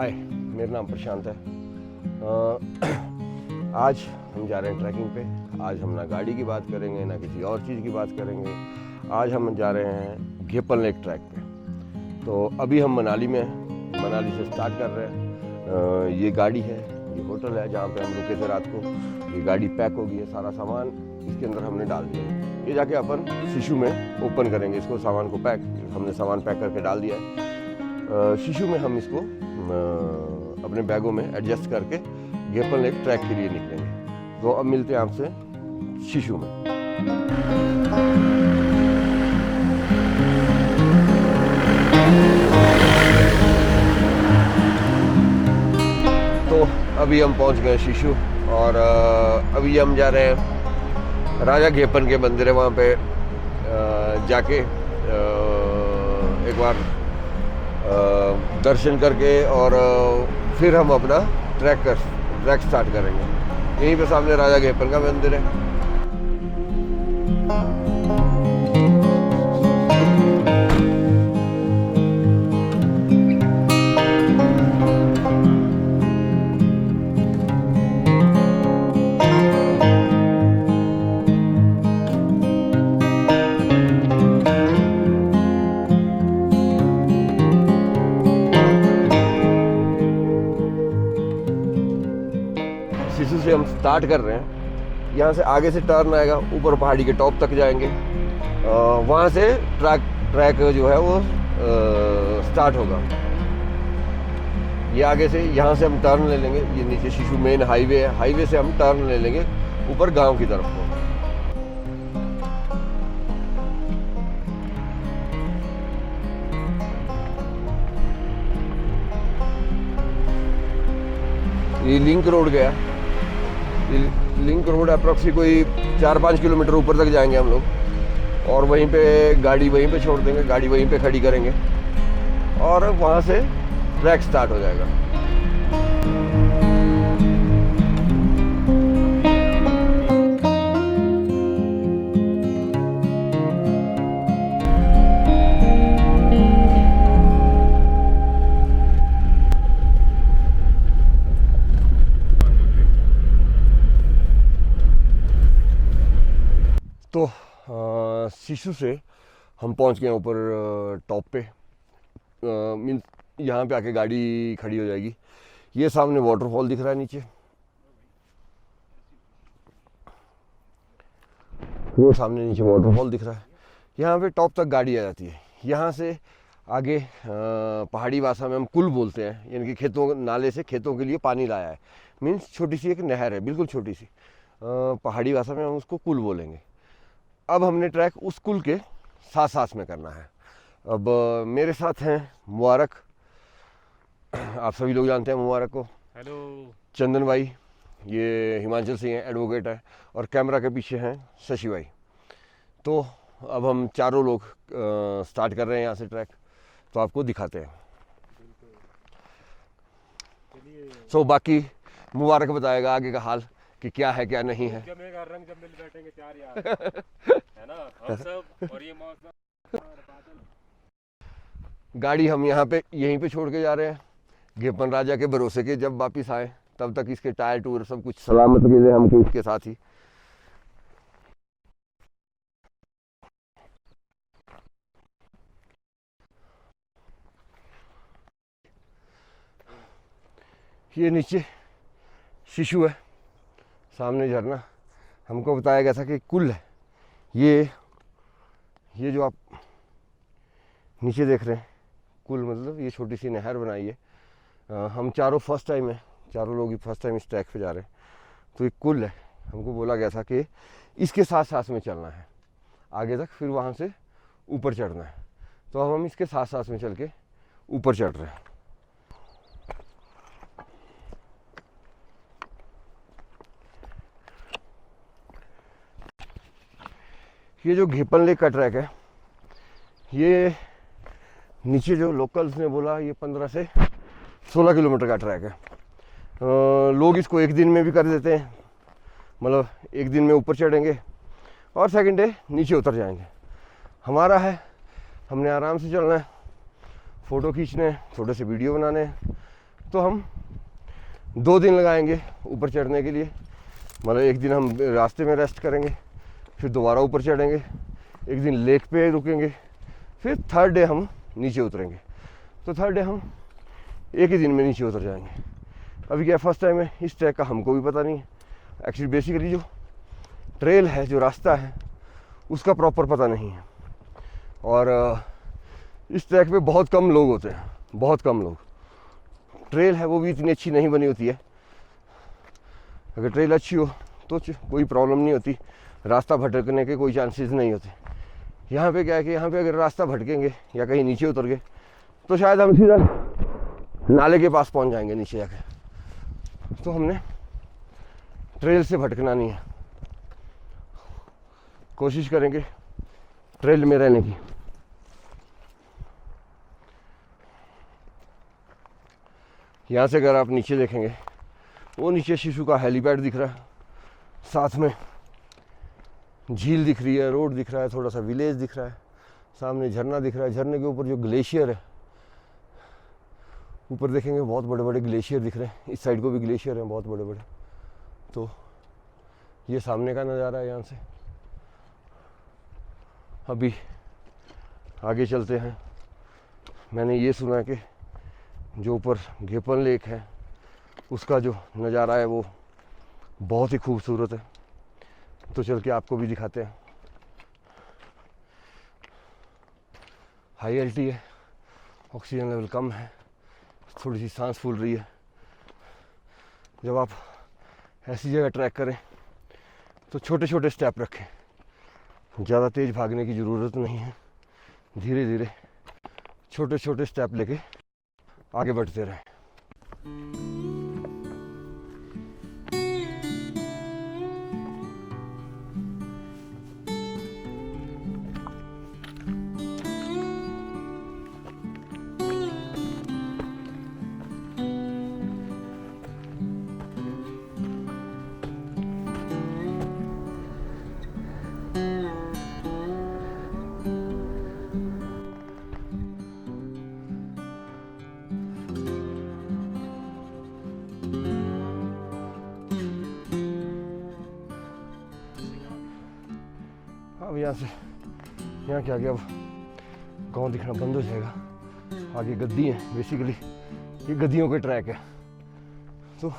हाय, मेरा नाम प्रशांत है। आज हम जा रहे हैं ट्रैकिंग पे। आज हम ना गाड़ी की बात करेंगे ना किसी और चीज़ की बात करेंगे। आज हम जा रहे हैं घेपन लेक ट्रैक पे। तो अभी हम मनाली में हैं, मनाली से स्टार्ट कर रहे हैं। ये गाड़ी है, ये होटल है जहाँ पे हम रुके थे रात को। ये गाड़ी पैक हो गई है, सारा सामान इसके अंदर हमने डाल दिया है। ये जाके अपन शिशु में ओपन करेंगे इसको, सामान को पैक। हमने सामान पैक करके डाल दिया है। शिशु में हम इसको अपने बैगों में एडजस्ट करके घेपन लेक ट्रैक के लिए निकलेंगे। तो अब मिलते हैं आपसे शिशु में। तो अभी हम पहुंच गए शिशु और अभी हम जा रहे हैं राजा घेपन के मंदिर है, वहाँ पे जाके एक बार दर्शन करके और फिर हम अपना ट्रैक स्टार्ट करेंगे। यहीं पे सामने राजा घेपन का मंदिर है। शिशु से हम स्टार्ट कर रहे हैं। यहाँ से आगे से टर्न आएगा, ऊपर पहाड़ी के टॉप तक जाएंगे। वहाँ से ट्रैक जो है वो स्टार्ट होगा। ये आगे से यहाँ से हम टर्न ले लेंगे। ये नीचे शिशु मेन हाईवे है, हाईवे से हम टर्न ले लेंगे ऊपर गांव की तरफ को। ये लिंक रोड गया। लिंक रोड अप्रॉक्सी कोई 4-5 किलोमीटर ऊपर तक जाएंगे हम लोग और वहीं पे गाड़ी वहीं पे छोड़ देंगे, गाड़ी वहीं पे खड़ी करेंगे और वहाँ से ट्रैक स्टार्ट हो जाएगा। तो शिशु से हम पहुंच गए ऊपर टॉप पे। मीन्स यहाँ पे आके गाड़ी खड़ी हो जाएगी। ये सामने वाटरफॉल दिख रहा है नीचे, वो सामने नीचे वाटरफॉल दिख रहा है। यहाँ पे टॉप तक गाड़ी आ जाती है। यहाँ से आगे पहाड़ी भाषा में हम कुल बोलते हैं, यानी कि खेतों नाले से खेतों के लिए पानी लाया है। मीन्स छोटी सी एक नहर है, बिल्कुल छोटी सी। पहाड़ी भाषा में हम उसको कुल बोलेंगे। अब हमने ट्रैक उस कुल के साथ साथ में करना है। अब मेरे साथ हैं मुबारक, आप सभी लोग जानते हैं मुबारक को। हेलो। चंदन भाई, ये हिमाचल से हैं, एडवोकेट है। और कैमरा के पीछे हैं शशि भाई। तो अब हम चारों लोग स्टार्ट कर रहे हैं यहाँ से ट्रैक। तो आपको दिखाते हैं। सो बाकी मुबारक बताएगा आगे का हाल कि क्या है क्या नहीं है। रंग जब मिल बैठेंगे चार यार है ना हम सब। और ये मौसम गाड़ी हम यहाँ पे यहीं पे छोड़ के जा रहे हैं घेपन राजा के भरोसे के। जब वापिस आए तब तक इसके टायर टूर सब कुछ सलामत के लिए हमको इसके साथ ही। ये नीचे शिशु है, सामने झरना। हमको बताया गया था कि कुल है ये जो आप नीचे देख रहे हैं, कुल मतलब ये छोटी सी नहर बनाई है। हम चारों फर्स्ट टाइम है, चारों लोग ही फर्स्ट टाइम इस ट्रैक पे जा रहे हैं। तो ये कुल है। हमको बोला गया था कि इसके साथ साथ में चलना है आगे तक, फिर वहाँ से ऊपर चढ़ना है। तो अब हम इसके साथ साथ में चल के ऊपर चढ़ रहे हैं। ये जो घेपन लेक का ट्रैक है, ये नीचे जो लोकल्स ने बोला ये 15 से 16 किलोमीटर का ट्रैक है। लोग इसको एक दिन में भी कर देते हैं, मतलब एक दिन में ऊपर चढ़ेंगे और सेकंड डे नीचे उतर जाएंगे। हमारा है, हमने आराम से चलना है, फ़ोटो खींचने हैं, छोटे से वीडियो बनाने हैं। तो हम 2 दिन लगाएंगे ऊपर चढ़ने के लिए। मतलब एक दिन हम रास्ते में रेस्ट करेंगे, फिर दोबारा ऊपर चढ़ेंगे, एक दिन लेक पे रुकेंगे, फिर थर्ड डे हम नीचे उतरेंगे। तो थर्ड डे हम एक ही दिन में नीचे उतर जाएंगे। अभी क्या फर्स्ट टाइम है, इस ट्रैक का हमको भी पता नहीं है। एक्चुअली बेसिकली जो ट्रेल है, जो रास्ता है, उसका प्रॉपर पता नहीं है। और इस ट्रैक पे बहुत कम लोग होते हैं, बहुत कम लोग। ट्रेल है वो भी इतनी अच्छी नहीं बनी होती है। अगर ट्रेल अच्छी हो तो कोई प्रॉब्लम नहीं होती, रास्ता भटकने के कोई चांसेस नहीं होते। यहाँ पे क्या है कि यहाँ पे अगर रास्ता भटकेंगे या कहीं नीचे उतर गए तो शायद हम सीधा नाले के पास पहुँच जाएंगे नीचे जाके। तो हमने ट्रेल से भटकना नहीं है, कोशिश करेंगे ट्रेल में रहने की। यहाँ से अगर आप नीचे देखेंगे, वो नीचे शिशु का हेलीपैड दिख रहा है, साथ में झील दिख रही है, रोड दिख रहा है, थोड़ा सा विलेज दिख रहा है, सामने झरना दिख रहा है। झरने के ऊपर जो ग्लेशियर है, ऊपर देखेंगे बहुत बड़े बड़े ग्लेशियर दिख रहे हैं। इस साइड को भी ग्लेशियर हैं बहुत बड़े बड़े। तो ये सामने का नज़ारा है यहाँ से। अभी आगे चलते हैं। मैंने ये सुना है कि जो ऊपर घेपन लेक है, उसका जो नज़ारा है वो बहुत ही खूबसूरत है। तो चल के आपको भी दिखाते हैं। हाई एल्टी है, ऑक्सीजन लेवल कम है, थोड़ी सी सांस फूल रही है। जब आप ऐसी जगह ट्रैक करें तो छोटे छोटे स्टेप रखें, ज़्यादा तेज़ भागने की ज़रूरत नहीं है। धीरे धीरे छोटे छोटे स्टेप लेके आगे बढ़ते रहें। अब यहाँ से यहाँ क्या गया, अब गाँव दिखना बंद हो जाएगा। आगे गद्दी है, बेसिकली ये गद्दियों के ट्रैक है। तो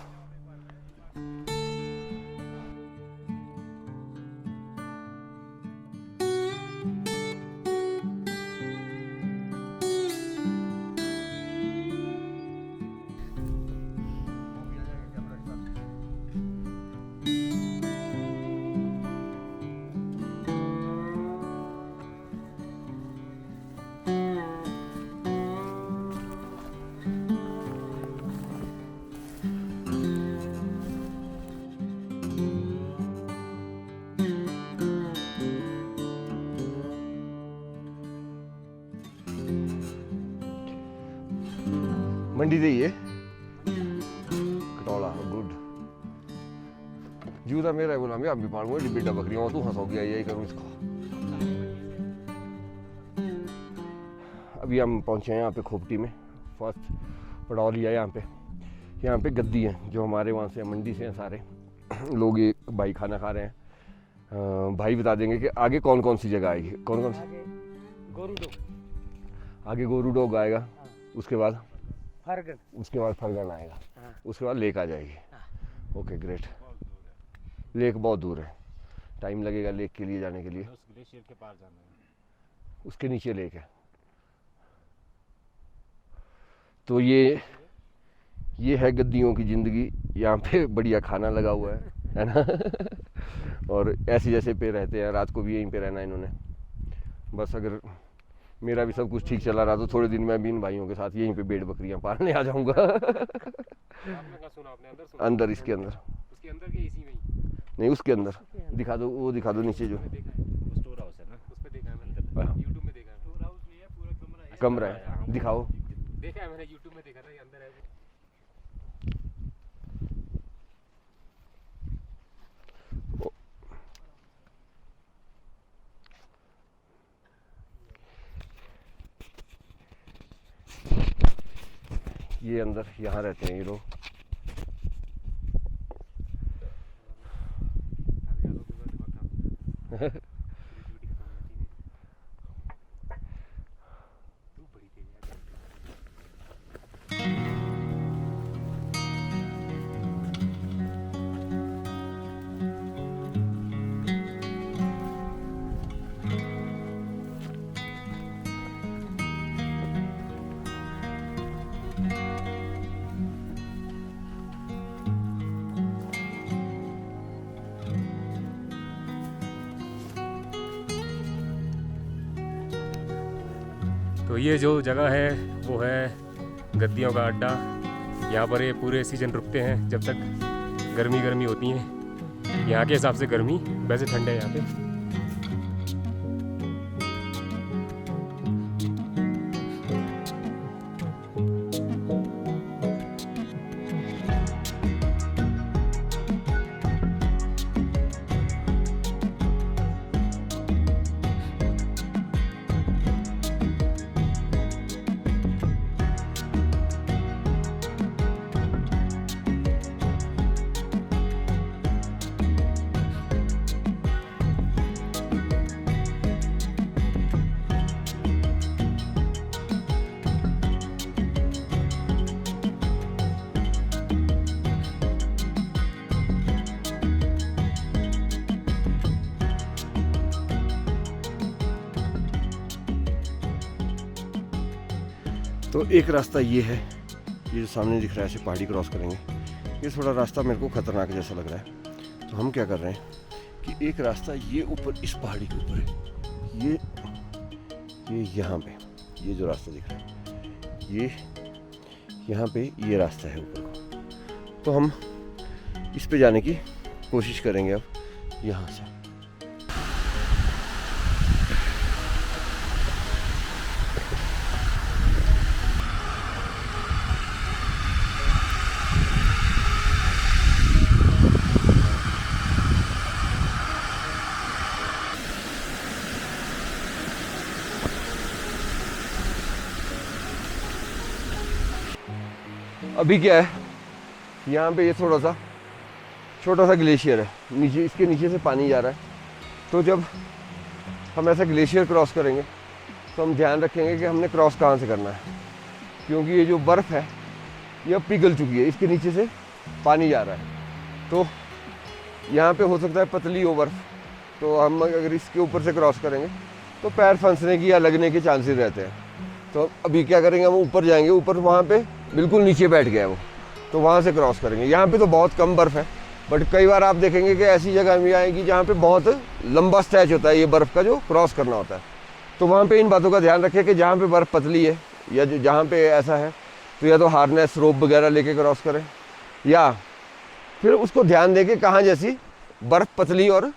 मंडी दे ये कटौला गुड जूता मेरा है, बोला मैं अभी पाऊंगा डिब्बा बकरियों तू हंसो गया, यही करूँ इसको। अभी हम पहुंचे हैं यहाँ पे खोपटी में, फर्स्ट पड़ाव लिया है यहाँ पे गद्दी है जो हमारे वहाँ से मंडी से हैं सारे लोग। ये भाई खाना खा रहे हैं। भाई बता देंगे कि आगे कौन कौन सी जगह आएगी, कौन कौन सी। आगे गोरू डोग आएगा, उसके बाद फरगन, उसके बाद फरगन आएगा, उसके बाद लेक आ जाएगी। Okay great. लेक बहुत दूर है, टाइम लगेगा लेक के लिए जाने के लिए। उस ग्लेशियर के पार जाना है, उसके नीचे लेक है। तो ये है गद्दियों की ज़िंदगी। यहाँ पे बढ़िया खाना लगा हुआ है ना और ऐसे जैसे पे रहते हैं, रात को भी यहीं पे रहना इन्होंने। बस अगर मेरा भी सब कुछ ठीक चला रहा तो थोड़े दिन मैं भी इन भाइयों के साथ यहीं पे भेड़ बकरियां पालने आ जाऊंगा। आपने कहाँ सुना, आपने अंदर सुना? अंदर, इसके अंदर उसके अंदर के इसी में ही नहीं, उसके अंदर दिखा दो, वो दिखा दो नीचे जो देखा है, वो स्टोर हाउस है ना, उस पे देखा है मैंने, यूट्यूब में देखा है। स्टोर हाउस नहीं है, पूरा कमरा है। कमरा है, दिखाओ। देखा है मैंने, यूट्यूब में देखा था, ये अंदर है। ये अंदर यहाँ रहते हैं ये लोग। तो ये जो जगह है वो है गद्दियों का अड्डा। यहाँ पर ये पूरे सीजन रुकते हैं जब तक गर्मी होती है। यहाँ के हिसाब से गर्मी, वैसे ठंड है यहाँ पे। तो एक रास्ता ये है, ये जो सामने दिख रहा है, ऐसे पहाड़ी क्रॉस करेंगे। ये थोड़ा रास्ता मेरे को खतरनाक जैसा लग रहा है, तो हम क्या कर रहे हैं कि एक रास्ता ये ऊपर इस पहाड़ी के ऊपर है, ये यहाँ पे ये जो रास्ता दिख रहा है, ये यहाँ पे ये रास्ता है ऊपर को, तो हम इस पे जाने की कोशिश करेंगे अब यहाँ से। अभी क्या है, यहाँ पे ये थोड़ा सा छोटा सा ग्लेशियर है, नीचे इसके नीचे से पानी जा रहा है। तो जब हम ऐसा ग्लेशियर क्रॉस करेंगे तो हम ध्यान रखेंगे कि हमने क्रॉस कहाँ से करना है, क्योंकि ये जो बर्फ़ है ये अब पिघल चुकी है, इसके नीचे से पानी जा रहा है। तो यहाँ पे हो सकता है पतली हो बर्फ़, तो हम अगर इसके ऊपर से क्रॉस करेंगे तो पैर फंसने की या लगने के चांसेस रहते हैं। तो अभी क्या करेंगे, हम ऊपर जाएंगे, ऊपर वहाँ पे बिल्कुल नीचे बैठ गया है वो, तो वहाँ से क्रॉस करेंगे। यहाँ पे तो बहुत कम बर्फ़ है, बट कई बार आप देखेंगे कि ऐसी जगह भी आएगी जहाँ पे बहुत लंबा स्ट्रेच होता है ये बर्फ़ का जो क्रॉस करना होता है। तो वहाँ पे इन बातों का ध्यान रखें कि जहाँ पे बर्फ़ पतली है या जो जहाँ पे ऐसा है, तो या तो हार्नेस रोप वगैरह लेके क्रॉस करें, या फिर उसको ध्यान दें कि कहाँ जैसी बर्फ़ पतली और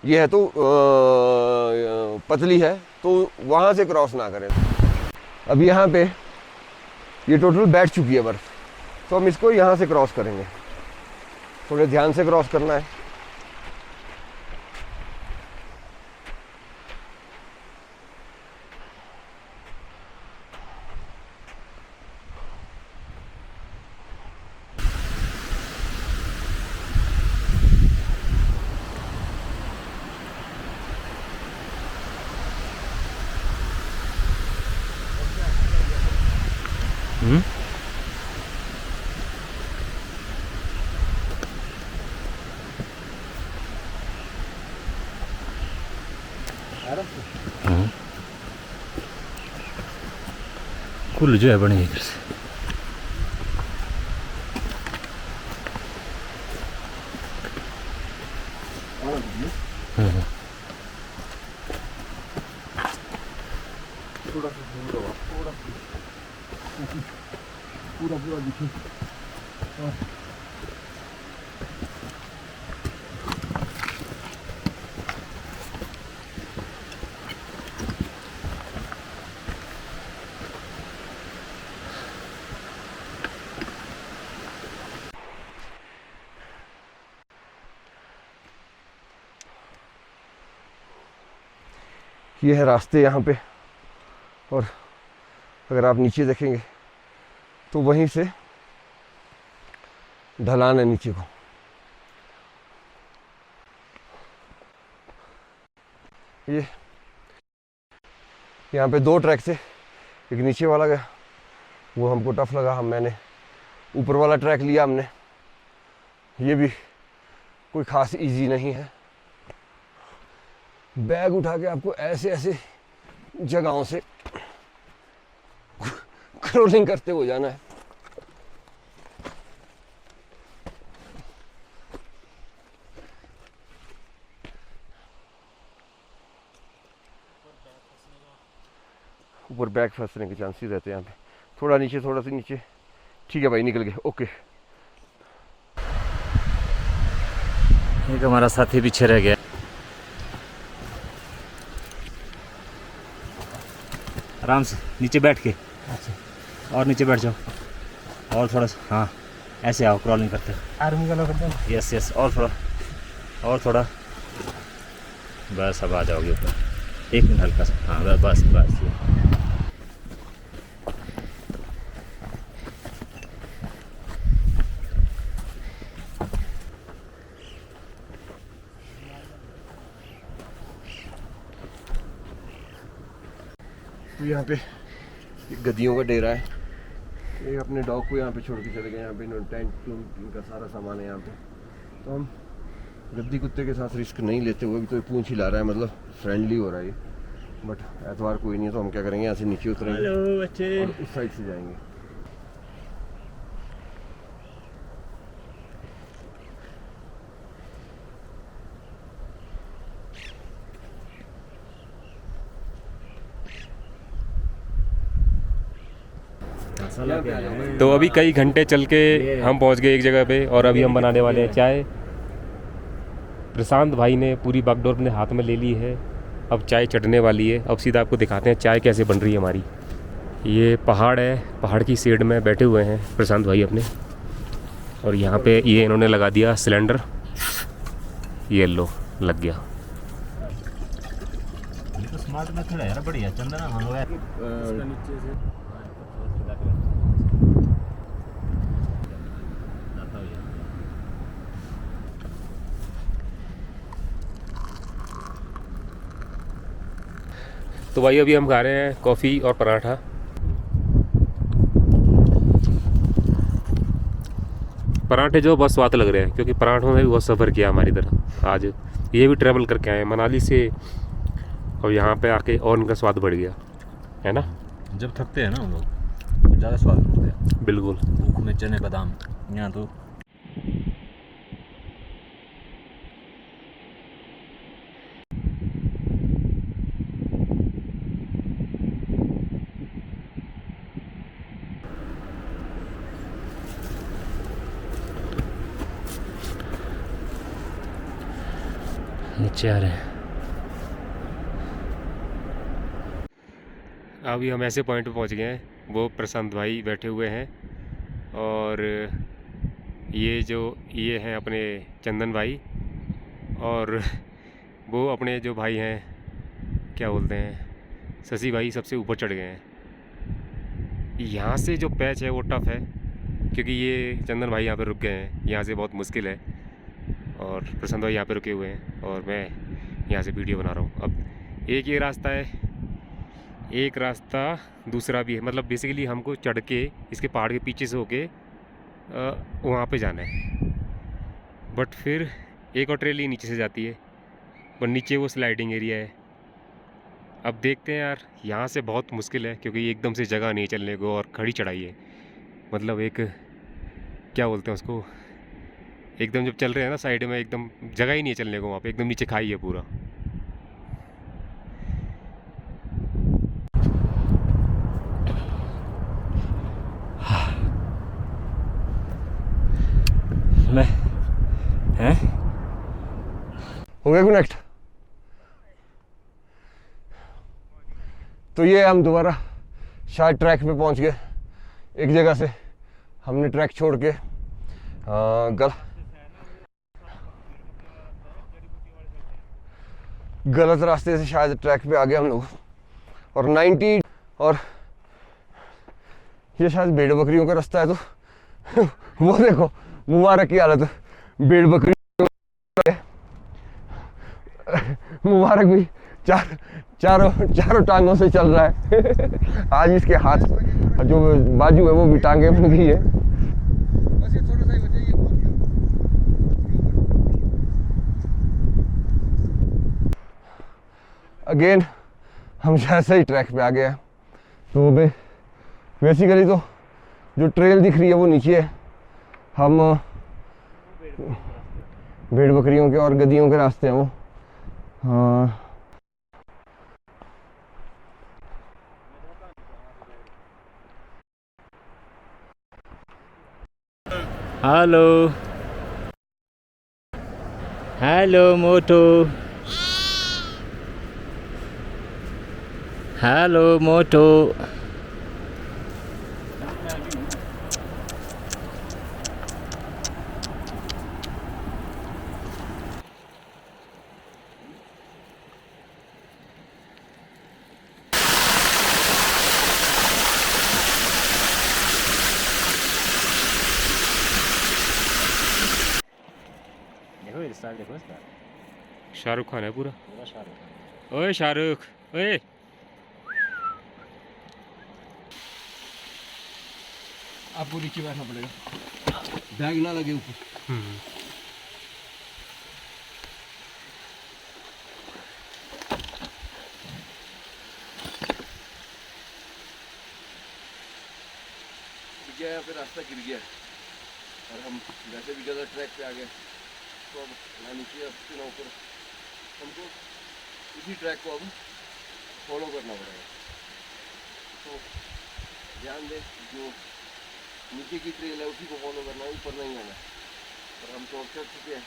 ये है तो पतली है, तो वहाँ से क्रॉस ना करें। अब यहाँ पे ये टोटल बैठ चुकी है बर्फ़, तो हम इसको यहाँ से क्रॉस करेंगे, थोड़े ध्यान से क्रॉस करना है। कुल जो है बने इधर से। पूरा पूरा दिखे। ये है रास्ते यहाँ पे, और अगर आप नीचे देखेंगे तो वहीं से ढलान है नीचे को। ये यहाँ पे 2 ट्रैक थे, एक नीचे वाला गया, वो हमको टफ लगा, मैंने ऊपर वाला ट्रैक लिया हमने। ये भी कोई खास इजी नहीं है, बैग उठा के आपको ऐसे ऐसे जगहों से क्रॉलिंग करते हो जाना है। ऊपर बैग फंसने के चांसेस रहते हैं यहाँ पे। थोड़ा नीचे, थोड़ा सा नीचे। ठीक है भाई, निकल गए। ओके। एक हमारा साथी पीछे रह गया। आराम से नीचे बैठ के, और नीचे बैठ जाओ, और थोड़ा सा, हाँ ऐसे आओ, क्रॉलिंग करते आर्मी का लोग करते यस यस, और थोड़ा, और थोड़ा, बस अब आ जाओगे ऊपर। 1 मिनट हल्का सा, हाँ बस बस ये। तो यहाँ पे एक गद्दियों का डेरा है। ये अपने डॉग को यहाँ पे छोड़ के चले गए। यहाँ पे इन्होंने टेंट, इनका सारा सामान है यहाँ पे। तो हम गद्दी कुत्ते के साथ रिस्क नहीं लेते हुए, भी तो पूंछ हिला रहा है, मतलब फ्रेंडली हो रहा है ये। बट एतवार कोई नहीं है, तो हम क्या करेंगे, यहाँ से नीचे उतरेंगे और उस साइड से जाएंगे। तो अभी कई घंटे चल के हम पहुंच गए एक जगह पे, और अभी हम बनाने वाले हैं चाय। प्रशांत भाई ने पूरी बागडोर अपने हाथ में ले ली है, अब चाय चढ़ने वाली है। अब सीधा आपको दिखाते हैं चाय कैसे बन रही है हमारी। ये पहाड़ है, पहाड़ की शेड में बैठे हुए हैं प्रशांत भाई अपने, और यहाँ पे ये इन्होंने लगा दिया सिलेंडर। ये लो लग गया। तो स्मार्ट मेथड है यार, बढ़िया चंदना हम लोग इसका नीचे से तो भाई अभी हम खा रहे हैं कॉफ़ी और पराठा। पराठे जो बहुत स्वाद लग रहे हैं, क्योंकि पराठों में भी बहुत सफ़र किया हमारी तरह। आज ये भी ट्रैवल करके आए मनाली से, और यहाँ पे आके और इनका स्वाद बढ़ गया है ना। जब थकते हैं ना हम लोग तो ज़्यादा स्वाद मिलते हैं। बिल्कुल। भूख में चने बादाम, यहाँ तो नीचे आ रहे हैं। अभी हम ऐसे पॉइंट पे पहुंच गए हैं, वो प्रशांत भाई बैठे हुए हैं, और ये हैं अपने चंदन भाई, और वो अपने जो भाई हैं क्या बोलते हैं शशि भाई, सबसे ऊपर चढ़ गए हैं। यहाँ से जो पैच है वो टफ़ है, क्योंकि ये चंदन भाई यहाँ पे रुक गए हैं, यहाँ से बहुत मुश्किल है, और प्रशांत भाई यहाँ पे रुके हुए हैं, और मैं यहाँ से वीडियो बना रहा हूँ। अब एक ये रास्ता है, एक रास्ता दूसरा भी है, मतलब बेसिकली हमको चढ़ के इसके पहाड़ के पीछे से होके वहाँ पे जाना है। बट फिर एक और ट्रेली नीचे से जाती है, पर नीचे वो स्लाइडिंग एरिया है। अब देखते हैं यार, यहाँ से बहुत मुश्किल है, क्योंकि एकदम से जगह नहीं चलने को, और खड़ी चढ़ाई है, मतलब एक क्या बोलते हैं उसको, एकदम जब चल रहे हैं ना साइड में, एकदम जगह ही नहीं है चलने को वहाँ पे, एकदम नीचे खाई है पूरा। मैं हैं हो गया कनेक्ट। तो ये हम दोबारा शायद ट्रैक पे पहुंच गए। एक जगह से हमने ट्रैक छोड़ के गलत रास्ते से शायद ट्रैक पे आ गए हम लोग, और 90, और ये शायद भेड़ बकरियों का रास्ता है। तो वो देखो मुबारक की हालत, भेड़ बकरी मुबारक भी चारों टांगों से चल रहा है। आज इसके हाथ जो बाजू है वो भी टांगे बन गई है। बस ये थोड़ा सा ही बचा, ये बहुत गया। अगेन हम जैसे ही ट्रैक पे आ गए हैं, तो बेसिकली तो जो ट्रेल दिख रही है वो नीचे है। हम भेड़ बकरियों के और गधियों के रास्ते हैं वो। हाँ हेलो हेलो मोटू, हेलो मोटू। देखो ये स्टाइल, देखो इसका शाहरुख खान है पूरा। पूरा शाहरुख। ओए शाहरुख, ओए आपको नीचे बैठना पड़ेगा, बैग ना लगे ऊपर। यहाँ पे रास्ता गिर गया और हम वैसे भी गलत ट्रैक पे आ गए, तो अब ना नीचे ना ऊपर, हमको इसी ट्रैक को अब फॉलो करना पड़ेगा। तो ध्यान दें, जो नीचे की ट्रेल है उसी को फॉलो करना है, ऊपर नहीं आना। और हम तो चढ़ चुके हैं,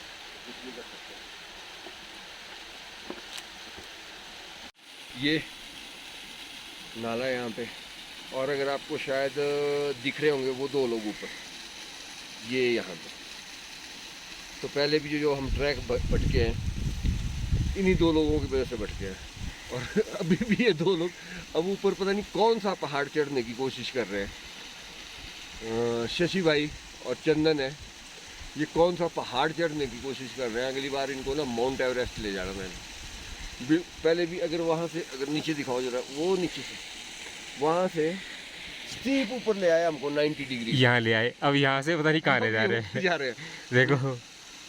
कुछ नहीं कर सकते। ये नाला है यहाँ पे, और अगर आपको शायद दिख रहे होंगे वो दो लोग ऊपर, ये यहाँ पे। तो पहले भी जो हम ट्रैक भटके हैं, इन्हीं दो लोगों की वजह से भटके हैं। और अभी भी ये दो लोग अब ऊपर पता नहीं कौन सा पहाड़ चढ़ने की कोशिश कर रहे हैं। शशि भाई और चंदन है, ये कौन सा पहाड़ चढ़ने की कोशिश कर रहे हैं। अगली बार इनको ना माउंट एवरेस्ट ले जाना मैंने। पहले भी अगर वहाँ से, अगर नीचे दिखाओ जरा, वो नीचे से वहाँ से स्टीप ऊपर ले आया हमको 90 डिग्री यहाँ ले आए, अब यहाँ से पता नहीं कहाँ ले जा रहे हैं। देखो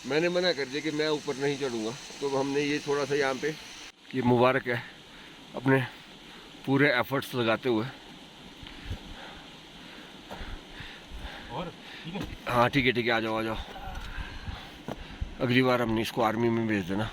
मैंने मना कर दिया कि मैं ऊपर नहीं चढ़ूँगा, तो हमने ये थोड़ा सा यहाँ पे, ये मुबारक है अपने पूरे एफर्ट्स लगाते हुए। और हाँ ठीक है आ जाओ। अगली बार हमने इसको आर्मी में भेज देना।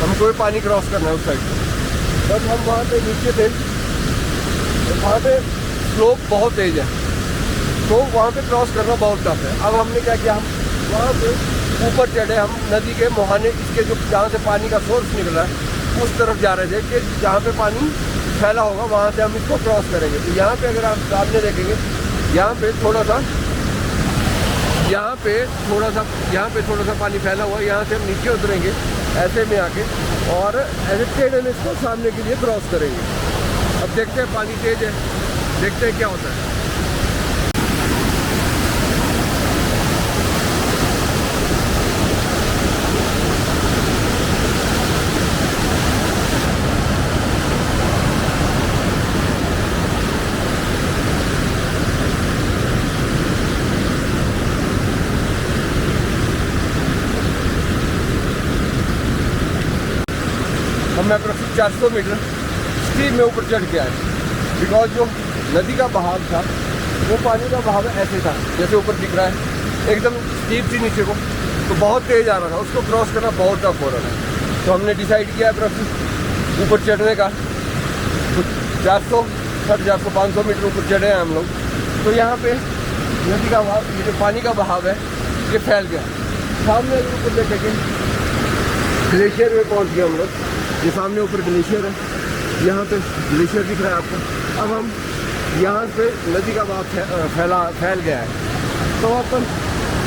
हमको भी पानी क्रॉस करना है उस साइड से। बस हम वहाँ पे नीचे थे, तो वहाँ पे स्लोप बहुत तेज है, तो वहाँ पे क्रॉस करना बहुत टफ है। अब हमने क्या किया, हम वहाँ पे ऊपर चढ़े, हम नदी के मुहाने, इसके जो जहाँ से पानी का सोर्स निकल रहा है उस तरफ जा रहे थे कि जहाँ पे पानी फैला होगा वहाँ से हम इसको क्रॉस करेंगे। तो यहाँ पे अगर आप सामने देखेंगे, यहाँ पे थोड़ा सा पानी फैला हुआ है। यहाँ से हम नीचे उतरेंगे ऐसे में आके, और ऐसे टेढ़े में इसको सामने के लिए क्रॉस करेंगे। अब देखते हैं, पानी तेज है, देखते हैं क्या होता है। हम अप्रोक्सीमेट 400 मीटर स्टीप में ऊपर चढ़ के आए, बिकॉज जो नदी का बहाव था वो पानी का बहाव ऐसे था जैसे ऊपर दिख रहा है, एकदम स्टीप थी नीचे को, तो बहुत तेज आ रहा था, उसको क्रॉस करना बहुत टफ हो रहा था। तो हमने डिसाइड किया अप्रोक्सीमेट ऊपर चढ़ने का, तो 400 मीटर ऊपर चढ़े हैं हम लोग। तो यहाँ पे नदी का बहाव, ये जो पानी का बहाव है ये फैल गया। सामने ऊपर देखेंगे ग्लेशियर में पहुँच गए हम लोग, ये सामने ऊपर ग्लेशियर है, यहाँ पे ग्लेशियर दिख रहा है आपको। अब हम यहाँ से नदी का बहाव फैल गया है, तो अपन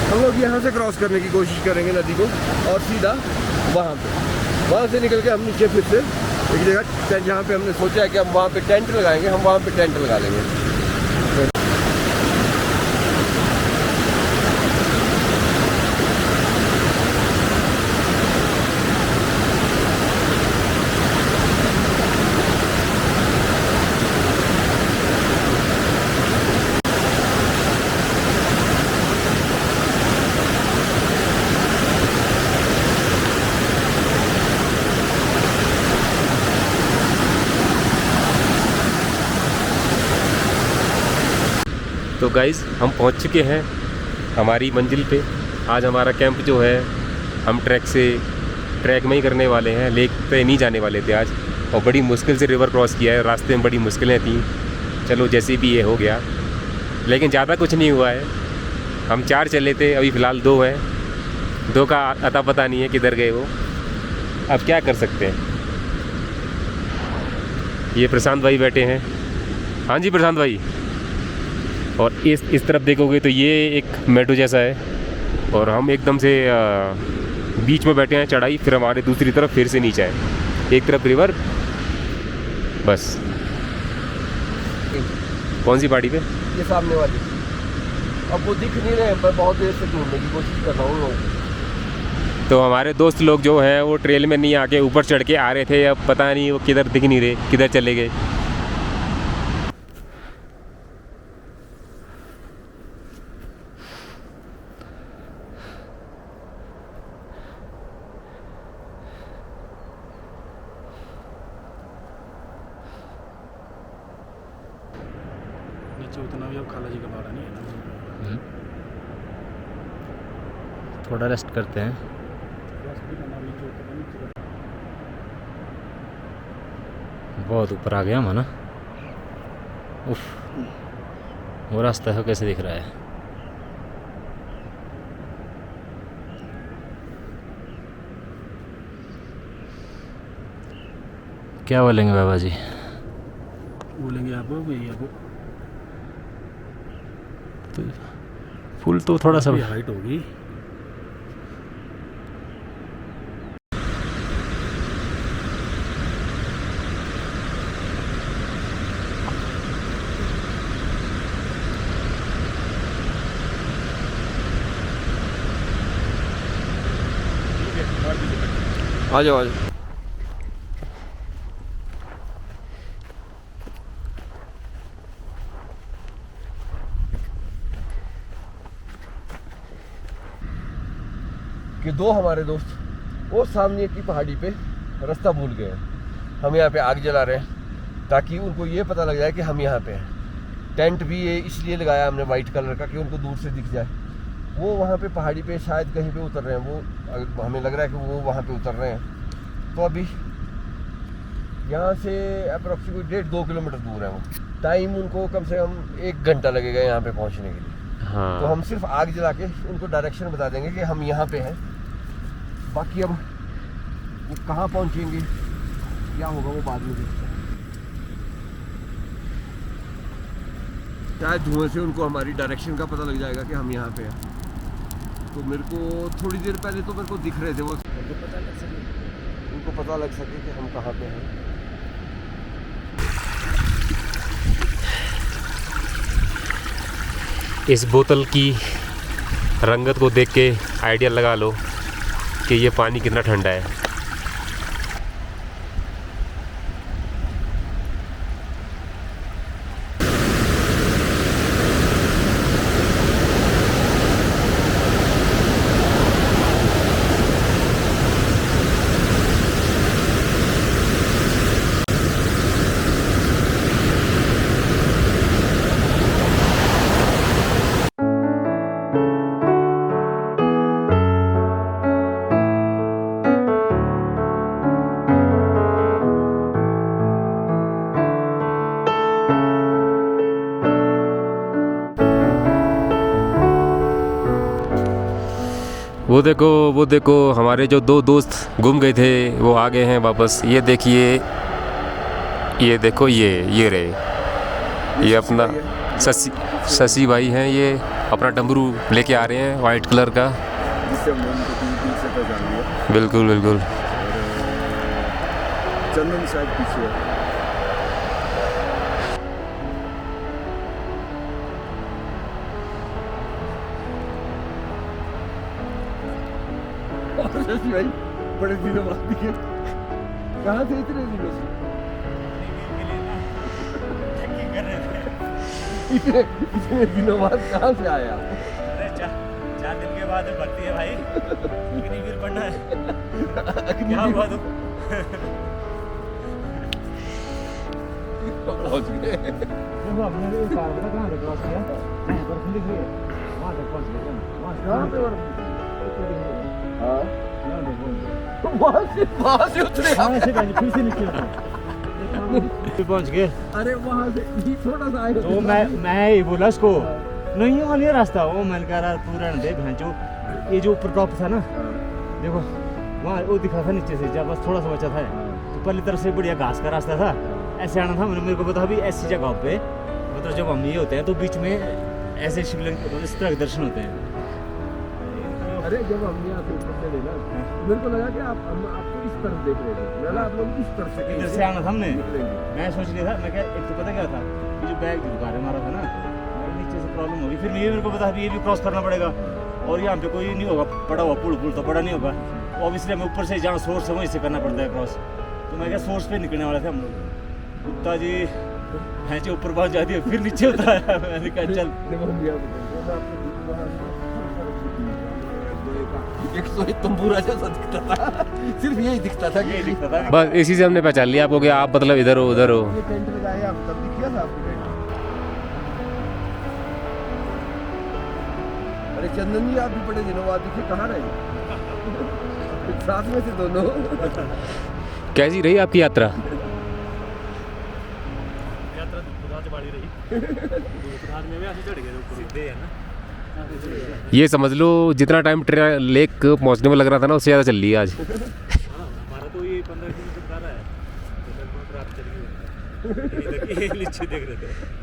हम लोग यहाँ से क्रॉस करने की कोशिश करेंगे नदी को, और सीधा वहाँ से निकल के हम नीचे फिर से एक जगह जहाँ पे हमने सोचा है कि हम वहाँ पे टेंट लगाएंगे, हम वहाँ पे टेंट लगा लेंगे। तो गाइज़ हम पहुंच चुके हैं हमारी मंजिल पे। आज हमारा कैंप जो है हम ट्रैक में ही करने वाले हैं, लेक पे नहीं जाने वाले थे आज, और बड़ी मुश्किल से रिवर क्रॉस किया है, रास्ते में बड़ी मुश्किलें थी। चलो जैसे भी ये हो गया, लेकिन ज़्यादा कुछ नहीं हुआ है। हम 4 चले थे, अभी फ़िलहाल 2 हैं, 2 का अता पता नहीं है किधर गए वो। अब क्या कर सकते हैं। ये प्रशांत भाई बैठे हैं। हाँ जी प्रशांत भाई। और इस तरफ देखोगे तो ये एक मेट्रो जैसा है, और हम एकदम से बीच में बैठे हैं चढ़ाई, फिर हमारे दूसरी तरफ फिर से नीचे है, एक तरफ रिवर। बस कौन सी पहाड़ी पे? ये सामने वाली। अब वो दिख नहीं रहे हैं, पर बहुत देर से ढूंढने की कोशिश कर रहा हूँ। तो हमारे दोस्त लोग जो हैं वो ट्रेल में नहीं आके ऊपर चढ़ के आ रहे थे, अब पता नहीं वो किधर दिख नहीं रहे, किधर चले गए। नीचे उतना भी अब खाला जी का भाड़ा नहीं है ना। थोड़ा रेस्ट करते हैं। बहुत ऊपर आ गया हम, है ना। उफ, वो रास्ता है कैसे दिख रहा है। क्या बोलेंगे बाबा जी? बोलेंगे आप भैया को तो फुल तो थोड़ा सा हाइट होगी। आ जाओ आ जाओ। कि 2 हमारे दोस्त वो सामने की पहाड़ी पे रास्ता भूल गए हैं। हम यहाँ पे आग जला रहे हैं ताकि उनको ये पता लग जाए कि हम यहाँ पे हैं। टेंट भी ये इसलिए लगाया हमने वाइट कलर का कि उनको दूर से दिख जाए। वो वहाँ पे पहाड़ी पे शायद कहीं पे उतर रहे हैं, वो हमें लग रहा है कि वो वहाँ पे उतर रहे हैं। तो अभी यहाँ से अप्रोक्सीमेट 1.5-2 किलोमीटर दूर है वो। टाइम उनको कम से कम 1 घंटा लगेगा यहाँ पे पहुँचने के लिए। हाँ। तो हम सिर्फ आग जला के उनको डायरेक्शन बता देंगे कि हम यहाँ पे हैं। बाकी अब वो कहाँ पहुँचेंगे क्या होगा वो बाद में देखते हैं। शायद धुएं से उनको हमारी डायरेक्शन का पता लग जाएगा कि हम यहाँ पे हैं। तो मेरे को थोड़ी देर पहले तो मेरे को दिख रहे थे वो, उनको पता लग सके कि हम कहाँ पे हैं। इस बोतल की रंगत को देख के आइडिया लगा लो कि ये पानी कितना ठंडा है। वो देखो हमारे जो दो दोस्त गुम गए थे वो आ गए हैं वापस। ये देखिए, ये देखो, ये रहे, ये अपना शशि भाई हैं। ये अपना डमरू लेके आ रहे हैं वाइट कलर का। बिल्कुल बिल्कुल। चंदन शायद पीछे है। भाई बड़े दिनों बाद दिखे। कहाँ थे इतने दिनों से? इतने दिनों बाद कहाँ से आया? अरे 4 दिन के बाद भर्ती है भाई। अग्निवीर पढ़ना है। क्या हुआ तो? पहुंच गए। देखो हमने ये कार का कहाँ से क्रॉस किया? वहाँ पर खुली हुई है। वहाँ तक पहुँच गए हम। कहाँ पे और? हाँ। यहाँ देखो। वहाँ से उतरे। वहाँ से कहीं फिर से नीचे उतरे। पहुँच गए। अरे वहाँ से ही थोड़ा सा आए। तो मैं ही बोला उसको, नहीं वो नहीं रास्ता। वो मैंने कह रहा तू रहने दे भैंचो। ये जो ऊपर टॉप था ना, देखो वहाँ वो दिखा था नीचे से, जब बस थोड़ा सा बचा था। तो पहली तरफ से बढ़िया घास का रास्ता था, ऐसे आना था। मेरे को पता भी ऐसी जगह पे, मतलब जब हम ये होते हैं तो बीच में ऐसे शिवलिंग इस तरह के दर्शन होते हैं। अरे जब हम यहाँ से ऊपर से देखा, मेरे को लगा कि हम आपको इस तरफ देख रहे थे। मैंने आप लोग इस तरफ से इधर से आना था हमने। निकलेंगे। मैं सोच लिया था, मैं क्या एक तो पता क्या था, ये जो बैग झुकारे मारा था ना, नीचे से प्रॉब्लम होगी। फिर ये मेरे को पता ये भी क्रॉस करना पड़ेगा, और यहाँ पे कोई नहीं होगा पड़ा हुआ पुल तो बड़ा नहीं होगा। ऑब्वियसली हमें ऊपर से जहाँ सोर्स है वहीं से करना पड़ता है क्रॉस। तो मैं क्या सोर्स पे निकलने वाले थे हम लोग। गुप्ता जी भैंसे ऊपर पहुँच जाती है, फिर नीचे उतराया। मैंने कहा चल एक तो तंबूरा जैसा दिखता था, सिर्फ यही दिखता था। यही दिखता था। बस इसी से हमने पहचान लिया आपको कि आप मतलब इधर हो उधर हो। ये टेंट लगाया आप तब दिख गया था आपको टेंट। अरे चंदन जी आप भी बड़े दिनों बाद दिखे, कहाँ रहे? साथ में थे दोनों। कैसी रही आपकी यात्रा? यात्रा राजबाड़ी रही। रात में भी ऐसे चढ़ गए ऊपर, सीधे है ना। ये समझ लो जितना टाइम लेक पहुंचने में लग रहा था ना, उससे ज़्यादा चल रही है आज। हमारा तो ये 15 किलोमीटर का रहा है, तो रात चल गई। ये नीचे देख रहे थे।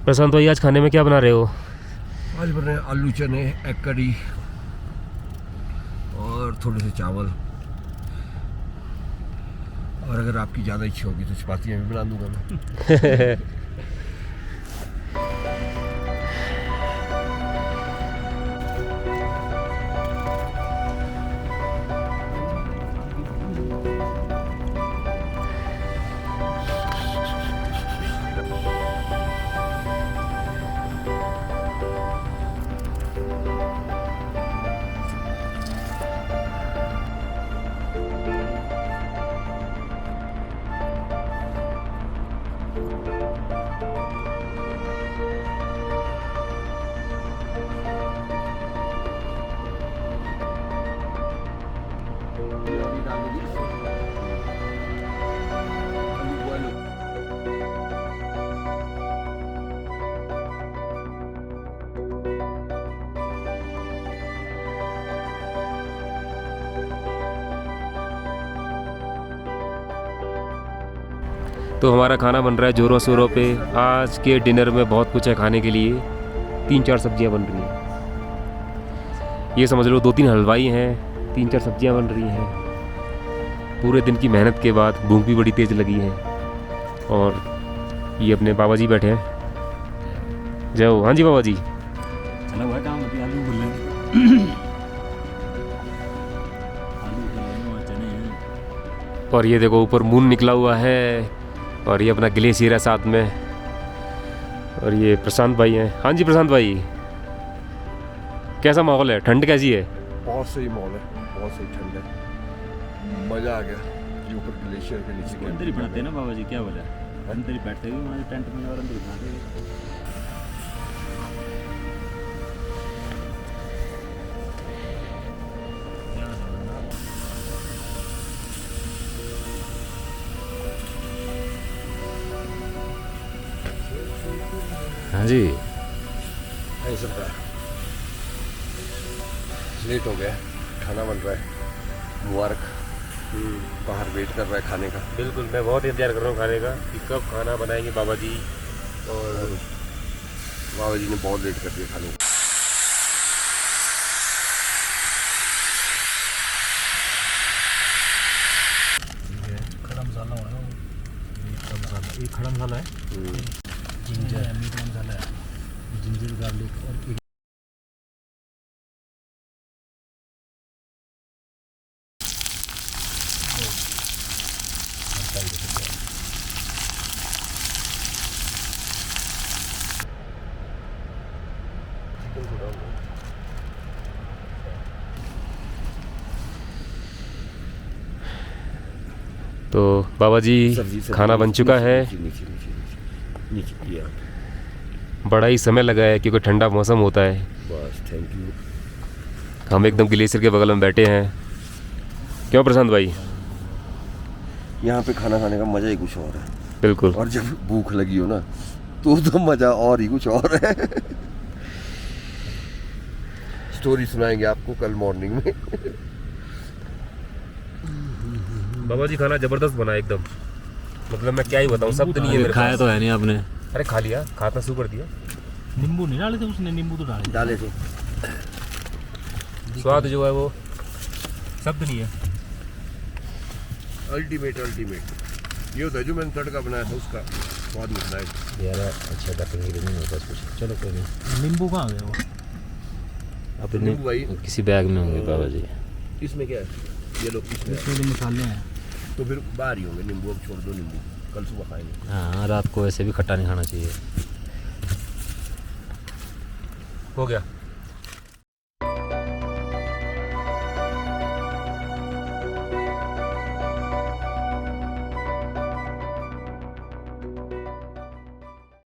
प्रशांत भाई आज खाने में क्या बना रहे हो? आज बन रहे हैं आलू चने, एग करी और थोड़े से चावल। और अगर आपकी ज़्यादा इच्छा होगी तो चपातियाँ भी बना दूंगा मैं। तो हमारा खाना बन रहा है ज़ोरों शोरों पे। आज के डिनर में बहुत कुछ है खाने के लिए। 3-4 सब्जियां बन रही हैं, ये समझ लो 2-3 हलवाई हैं, 3-4 सब्जियां बन रही हैं। पूरे दिन की मेहनत के बाद भूख भी बड़ी तेज़ लगी है। और ये अपने बाबा जी बैठे हैं। जय हो। हाँ जी बाबा जी। चला हुआ काम अभी आलू बोल रहे हैं आलू बोल रहे हैं और चने हैं। और ये देखो ऊपर मून निकला हुआ है और ये अपना ग्लेशियर है साथ में। और ये प्रशांत भाई हैं। हाँ जी प्रशांत भाई, कैसा माहौल है, ठंड कैसी है? बहुत सही मॉल है, बहुत सही ठंड है, मज़ा आ गया। ये ऊपर ग्लेशियर के नीचे इसको अंदर ही बनाते हैं ना बाबा जी, क्या बोला अंदर ही बैठते हुए हमारे टेंट में और अंदर ही बनाते हैं। हाँ जी, ऐसा है। लेट हो गया, खाना बन रहा है। मुबारक बाहर वेट कर रहा है खाने का। बिल्कुल, मैं बहुत इंतजार कर रहा हूँ खाने का कि कब खाना बनाएंगे बाबा जी। और बाबा जी ने बहुत लेट कर दिया खाने का। खड़ा मसाला हो रहा है, ये खड़ा मसाला है, जिंजर मीट मसाला है, जिंजर गार्लिक और तो बाबा जी खाना बन चुका है। नीचे नीचे ये बड़ा ही समय लगा है क्योंकि ठंडा मौसम होता है। बस, थैंक यू। हम एकदम ग्लेशियर के बगल में बैठे हैं। क्यों प्रशांत भाई? यहाँ पे खाना खाने का मज़ा ही कुछ और है। बिल्कुल। और जब भूख लगी हो ना तो मज़ा और ही कुछ और है। स्टोरी सुनाएंगे आपको कल मॉर्निंग में। बाबा जी खाना जबरदस्त बना एकदम, मतलब मैं क्या ही बताऊँ, शब्द नहीं है मेरे खाया पास। तो है नहीं आपने? अरे खा लिया, खाता शुरू कर दिया। नींबू नहीं डाले थे उसने? नींबू तो डाले थे। स्वाद जो है वो शब्द नहीं है। अल्टीमेट अल्टीमेट ये होता है जो मैंने तड़का बनाया था उसका स्वाद निकला है। यार अच्छा कटेंगे नहीं होता कुछ। चलो कोई नहीं, नींबू कहाँ गए वो? अपने नींबू भाई किसी बैग में होंगे बाबा जी। इसमें क्या है? ये लोग इसमें इसमें तो मसाले हैं। तो फिर बाहर ही होंगे नींबू। अब छोड़ दो नींबू, कल सुबह खाएंगे। हाँ, रात को वैसे भी खट्टा नहीं खाना चाहिए। हो गया।